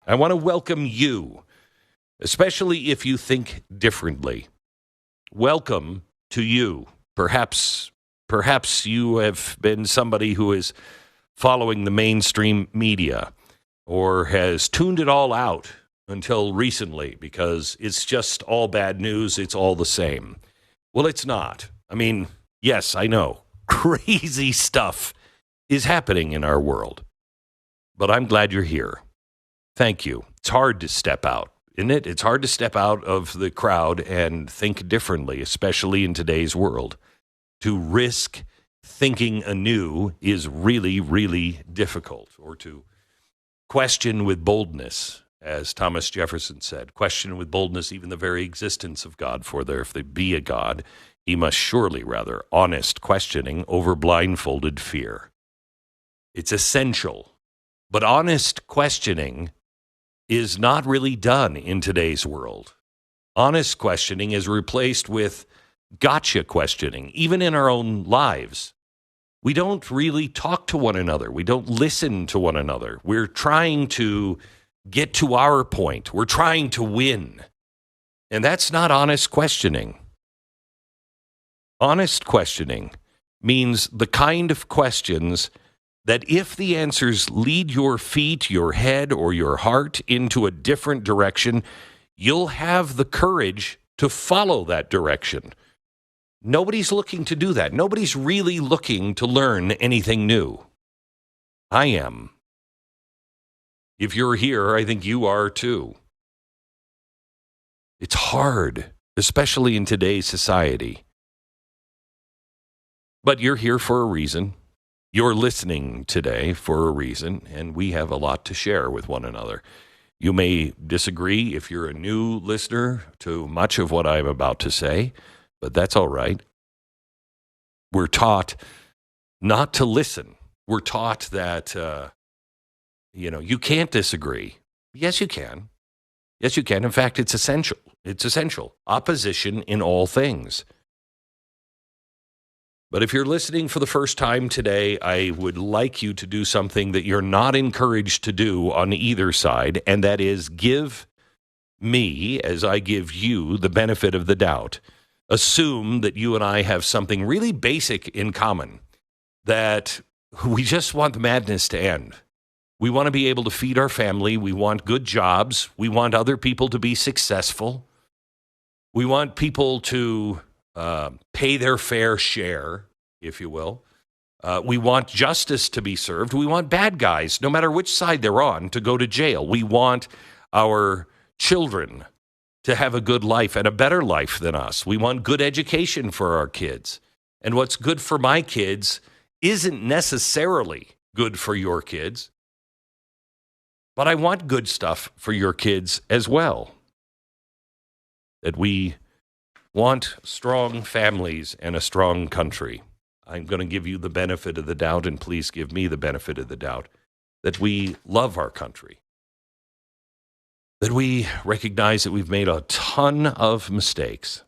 I want to welcome you, especially if you think differently. Welcome to you. Perhaps you have been somebody who is following the mainstream media or has tuned it all out until recently because it's just all bad news. It's all the same. Well, it's not. I mean, yes, I know. Crazy stuff is happening in our world. But I'm glad you're here. Thank you. It's hard to step out, isn't it? It's hard to step out of the crowd and think differently, especially in today's world. To risk thinking anew is really, really difficult. Or to question with boldness, as Thomas Jefferson said, question with boldness even the very existence of God, for there, if there be a God, he must surely, rather, honest questioning over blindfolded fear. It's essential. But honest questioning is not really done in today's world. Honest questioning is replaced with gotcha questioning, even in our own lives. We don't really talk to one another. We don't listen to one another. We're trying to get to our point. We're trying to win. And that's not honest questioning. Honest questioning means the kind of questions that if the answers lead your feet, your head, or your heart into a different direction, you'll have the courage to follow that direction. Nobody's looking to do that. Nobody's really looking to learn anything new. I am. If you're here, I think you are too. It's hard, especially in today's society. But you're here for a reason. You're listening today for a reason, and we have a lot to share with one another. You may disagree if you're a new listener to much of what I'm about to say, but that's all right. We're taught not to listen. We're taught that, you can't disagree. Yes, you can. Yes, you can. In fact, it's essential. It's essential. Opposition in all things. But if you're listening for the first time today, I would like you to do something that you're not encouraged to do on either side, and that is give me, as I give you, the benefit of the doubt. Assume that you and I have something really basic in common, that we just want the madness to end. We want to be able to feed our family. We want good jobs. We want other people to be successful. We want people to pay their fair share, if you will. We want justice to be served. We want bad guys, no matter which side they're on, to go to jail. We want our children to have a good life and a better life than us. We want good education for our kids. And what's good for my kids isn't necessarily good for your kids. But I want good stuff for your kids as well. That we want strong families and a strong country. I'm going to give you the benefit of the doubt, and please give me the benefit of the doubt, that we love our country. That we recognize that we've made a ton of mistakes.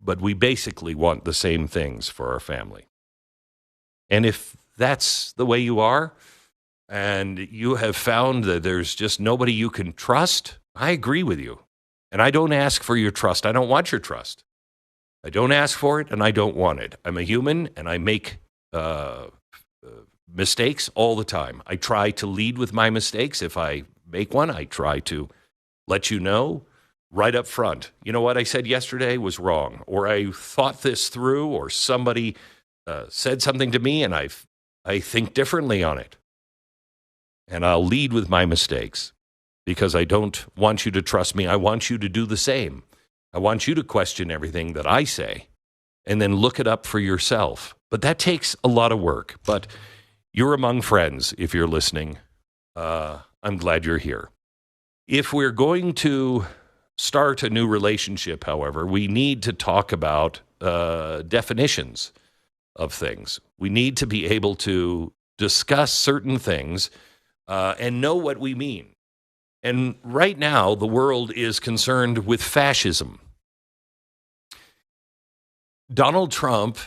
But we basically want the same things for our family. And if that's the way you are, and you have found that there's just nobody you can trust, I agree with you. And I don't ask for your trust. I don't want your trust. I don't ask for it, and I don't want it. I'm a human, and I make mistakes all the time. I try to lead with my mistakes. If I make one, I try to let you know right up front. You know what I said yesterday was wrong, or I thought this through, or somebody said something to me, and I think differently on it. And I'll lead with my mistakes. Because I don't want you to trust me. I want you to do the same. I want you to question everything that I say and then look it up for yourself. But that takes a lot of work. But you're among friends if you're listening. I'm glad you're here. If we're going to start a new relationship, however, we need to talk about definitions of things. We need to be able to discuss certain things and know what we mean. And right now, the world is concerned with fascism. Donald Trump,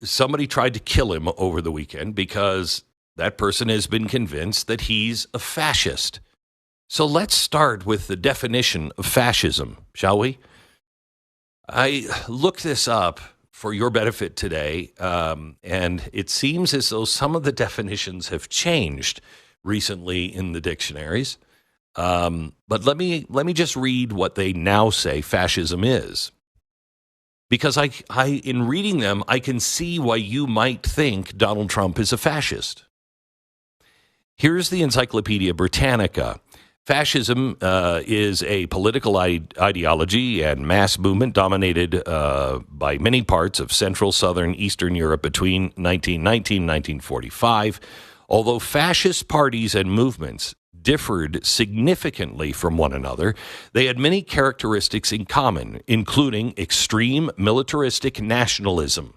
somebody tried to kill him over the weekend because that person has been convinced that he's a fascist. So let's start with the definition of fascism, shall we? I looked this up for your benefit today, and it seems as though some of the definitions have changed recently in the dictionaries. But let me just read what they now say fascism is. Because I in reading them, I can see why you might think Donald Trump is a fascist. Here's the Encyclopedia Britannica. Fascism is a political ideology and mass movement dominated by many parts of Central, Southern, Eastern Europe between 1919 and 1945. Although fascist parties and movements differed significantly from one another, they had many characteristics in common, including extreme militaristic nationalism.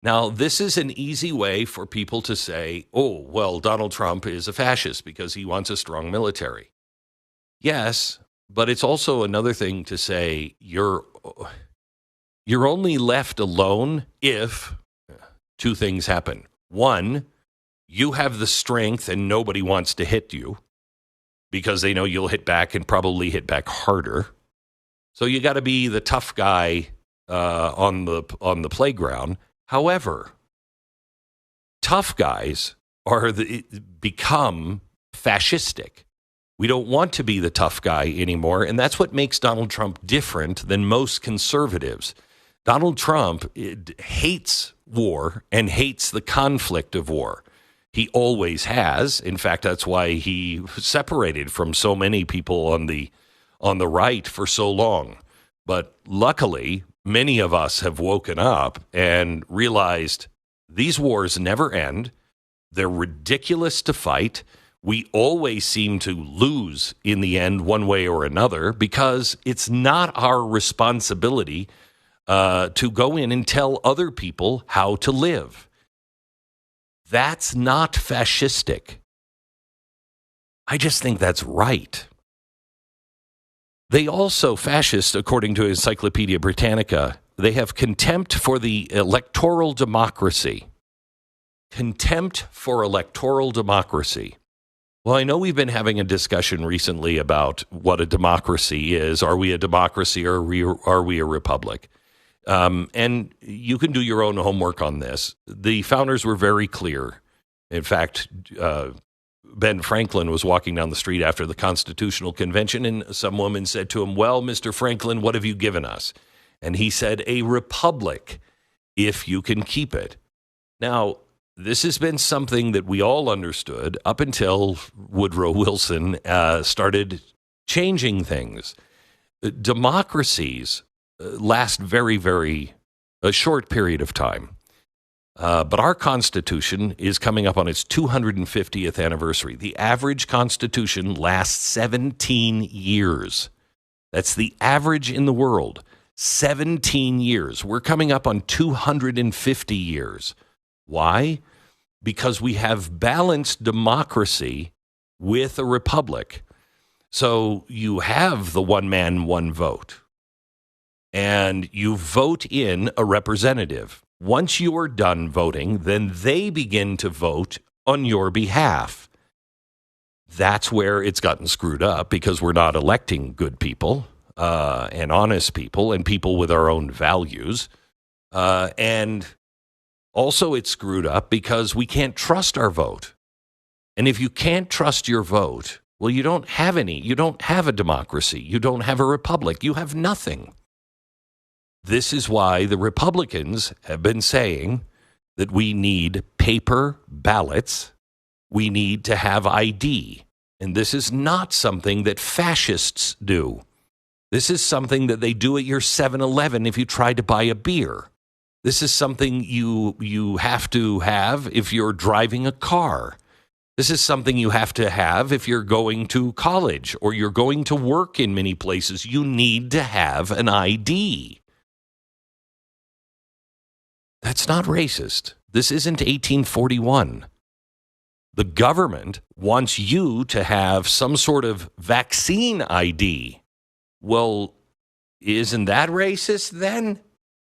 Now, this is an easy way for people to say, oh, well, Donald Trump is a fascist because he wants a strong military. Yes, but it's also another thing to say you're only left alone if two things happen. One, you have the strength and nobody wants to hit you because they know you'll hit back and probably hit back harder. So you got to be the tough guy on the playground. However, tough guys become fascistic. We don't want to be the tough guy anymore, and that's what makes Donald Trump different than most conservatives. Donald Trump hates war and hates the conflict of war. He always has. In fact, that's why he separated from so many people on the right for so long. But luckily, many of us have woken up and realized these wars never end. They're ridiculous to fight. We always seem to lose in the end one way or another because it's not our responsibility to go in and tell other people how to live. That's not fascistic. I just think that's right. They also, fascists, according to Encyclopedia Britannica, they have contempt for the electoral democracy. Contempt for electoral democracy. Well, I know we've been having a discussion recently about what a democracy is. Are we a democracy or are we a republic? And you can do your own homework on this. The founders were very clear. In fact, Ben Franklin was walking down the street after the Constitutional Convention, and some woman said to him, well, Mr. Franklin, what have you given us? And he said, a republic, if you can keep it. Now, this has been something that we all understood up until Woodrow Wilson started changing things. Democracies last a short period of time. But our Constitution is coming up on its 250th anniversary. The average Constitution lasts 17 years. That's the average in the world. 17 years. We're coming up on 250 years. Why? Because we have balanced democracy with a republic. So you have the one man, one vote. And you vote in a representative. Once you are done voting, then they begin to vote on your behalf. That's where it's gotten screwed up because we're not electing good people and honest people and people with our own values. And also it's screwed up because we can't trust our vote. And if you can't trust your vote, well, you don't have any. You don't have a democracy. You don't have a republic. You have nothing. This is why the Republicans have been saying that we need paper ballots. We need to have ID. And this is not something that fascists do. This is something that they do at your 7-Eleven if you try to buy a beer. This is something you have to have if you're driving a car. This is something you have to have if you're going to college or you're going to work in many places. You need to have an ID. That's not racist. This isn't 1841. The government wants you to have some sort of vaccine ID. Well, isn't that racist then?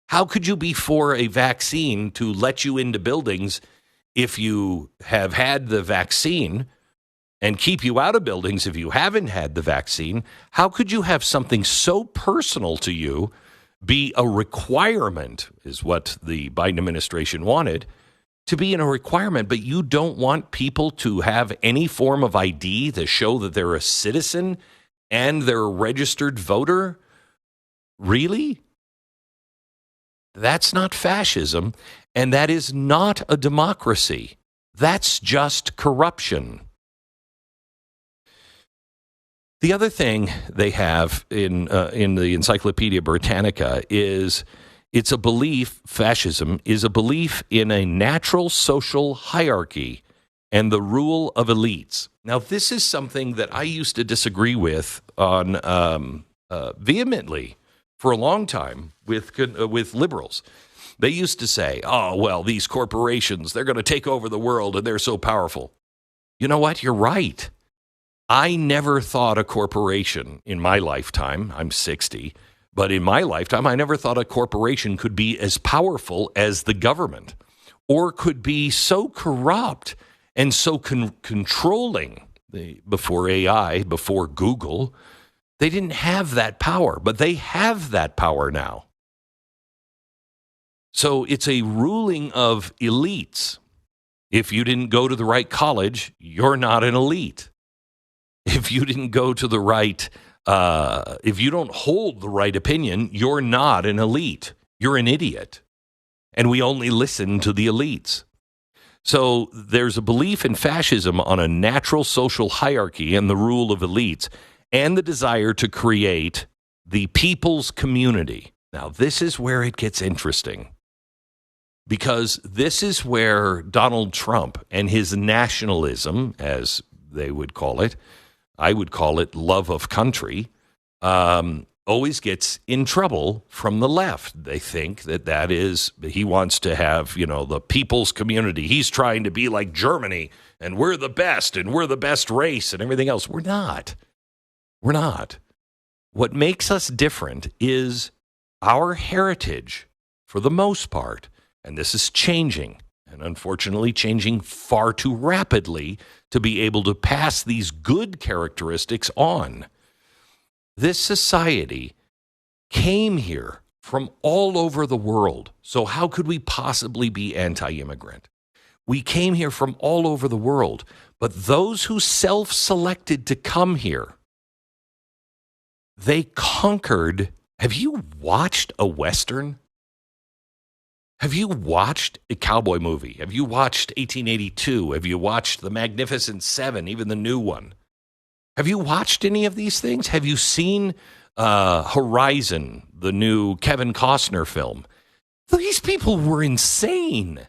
How could you be for a vaccine to let you into buildings if you have had the vaccine and keep you out of buildings if you haven't had the vaccine, how could you have something so personal to you be a requirement, is what the Biden administration wanted, to be in a requirement, but you don't want people to have any form of ID to show that they're a citizen and they're a registered voter? Really? That's not fascism, and that is not a democracy. That's just corruption. The other thing they have in the Encyclopedia Britannica is it's a belief, fascism is a belief in a natural social hierarchy and the rule of elites. Now, this is something that I used to disagree with on vehemently for a long time with liberals. They used to say, oh, well, these corporations, they're going to take over the world and they're so powerful. You know what? You're right. I never thought a corporation in my lifetime, I'm 60, but in my lifetime, I never thought a corporation could be as powerful as the government or could be so corrupt and so controlling. Before AI, before Google, they didn't have that power, but they have that power now. So it's a ruling of elites. If you didn't go to the right college, you're not an elite. If you didn't go to the right, if you don't hold the right opinion, you're not an elite. You're an idiot. And we only listen to the elites. So there's a belief in fascism on a natural social hierarchy and the rule of elites and the desire to create the people's community. Now, this is where it gets interesting, because this is where Donald Trump and his nationalism, as they would call it, I would call it love of country, always gets in trouble from the left. They think that is, he wants to have, the people's community. He's trying to be like Germany, and we're the best race and everything else. We're not. We're not. What makes us different is our heritage, for the most part, and this is changing, and unfortunately changing far too rapidly to be able to pass these good characteristics on. This society came here from all over the world, so how could we possibly be anti-immigrant? We came here from all over the world, but those who self-selected to come here, they conquered. Have you watched a Western? Have you watched a cowboy movie? Have you watched 1882? Have you watched The Magnificent Seven, even the new one? Have you watched any of these things? Have you seen Horizon, the new Kevin Costner film? These people were insane.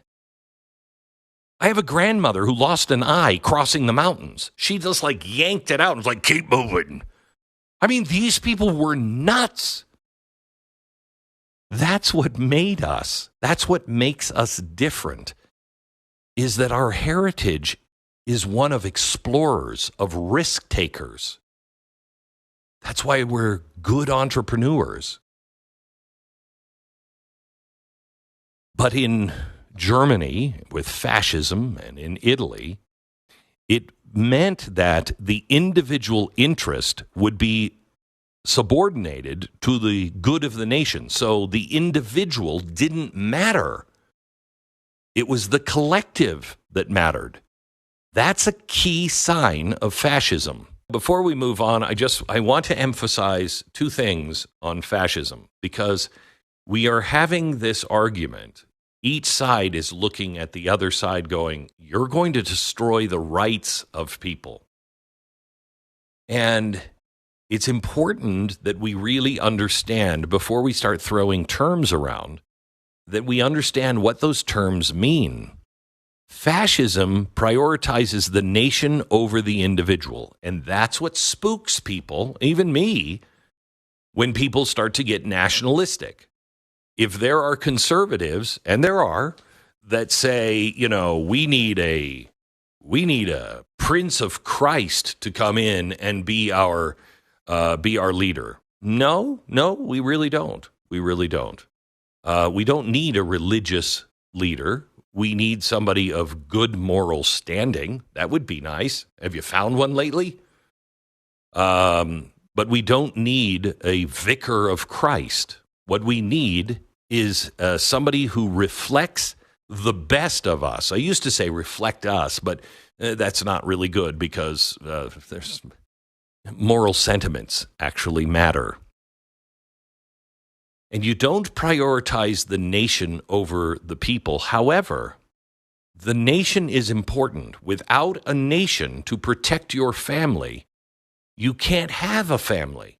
I have a grandmother who lost an eye crossing the mountains. She just yanked it out and was like, keep moving. I mean, these people were nuts. That's what made us. That's what makes us different, is that our heritage is one of explorers, of risk takers. That's why we're good entrepreneurs. But in Germany, with fascism, and in Italy, it meant that the individual interest would be subordinated to the good of the nation. So the individual didn't matter. It was the collective that mattered. That's a key sign of fascism. Before we move on, I want to emphasize two things on fascism, because we are having this argument. Each side is looking at the other side going, you're going to destroy the rights of people. And it's important that we really understand, before we start throwing terms around, that we understand what those terms mean. Fascism prioritizes the nation over the individual, and that's what spooks people, even me, when people start to get nationalistic. If there are conservatives, and there are, that say, we need a Prince of Christ to come in and be our leader. No, we really don't. We really don't. We don't need a religious leader. We need somebody of good moral standing. That would be nice. Have you found one lately? But we don't need a vicar of Christ. What we need is somebody who reflects the best of us. I used to say reflect us, but that's not really good because there's moral sentiments actually matter. And you don't prioritize the nation over the people. However, the nation is important. Without a nation to protect your family, you can't have a family.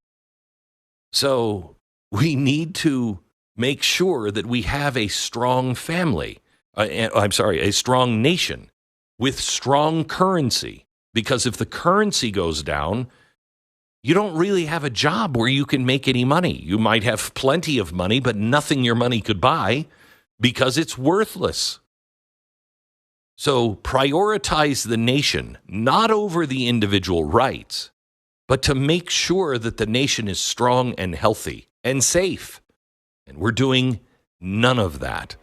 So we need to make sure that we have a strong family. A strong nation with strong currency. Because if the currency goes down, you don't really have a job where you can make any money. You might have plenty of money, but nothing your money could buy because it's worthless. So prioritize the nation, not over the individual rights, but to make sure that the nation is strong and healthy and safe. And we're doing none of that.